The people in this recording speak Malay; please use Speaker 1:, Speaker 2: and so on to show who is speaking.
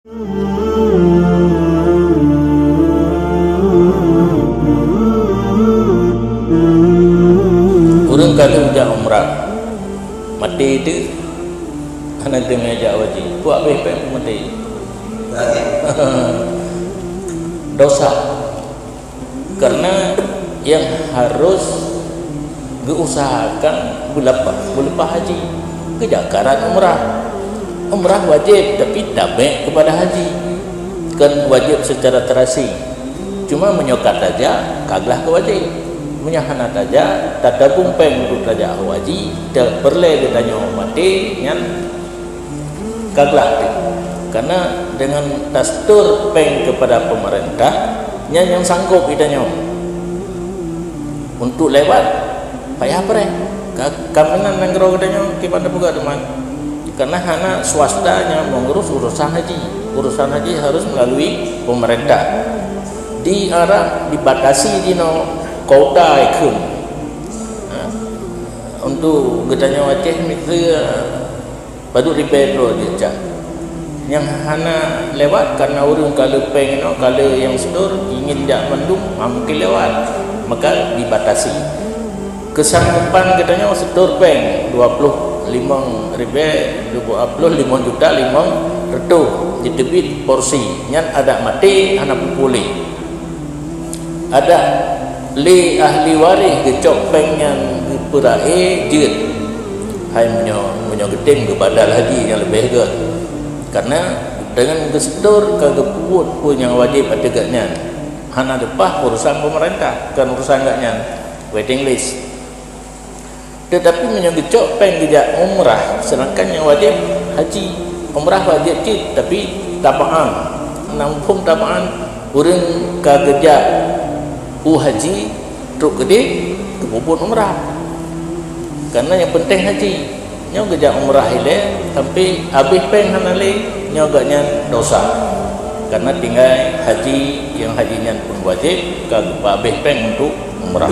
Speaker 1: Orang kalau ujak umrah mati itu hanya dengan ujak wajib buat baik-baik mati dosa, karena yang harus diusahakan berlepas haji kejakaran umrah wajib tapi tak baik kepada haji kan wajib secara terasi, cuma menyokat saja kaglah ke wajib menyahanat saja tak tabung peng untuk raja wajib tak perlu ditanya mati yang kaglah karena dengan dastur peng kepada pemerintah yang sanggup ditanya untuk lewat payah apa kami nan nangro katanya gimana buka teman karena hanya swastanya mengurus urusan haji harus melalui pemerintah di arah dibatasi di kota ikun untuk gedanya wajah itu baru ribetro dia yang hanya lewat karena orang kalau pengen kalau yang sedur ingin tidak mendung mungkin lewat maka dibatasi kesanggupan katanya sedur peng 25 juta 5 retuh ditebit porsi yang ada mati anak pulih ada li ahli waris gecok peng yang diperai jid hai menyo gedeng kepada haji yang lebih ke karena dengan gestur kageput punya wajib adeganya hana depah urusan pemerintah kan urusan gaknya waiting list tetapi menyegecok peng tidak umrah sedangkan yang wajib haji umrah wajib cid tapi tapaan nampung tapaan urang kagejak haji truk gede kebubun umrah karena yang penting haji nyo gejak umrah ile tapi habis peng hanale nyo gaknya dosa karena tinggal haji yang hajinya pun wajib kagak habis peng untuk umrah.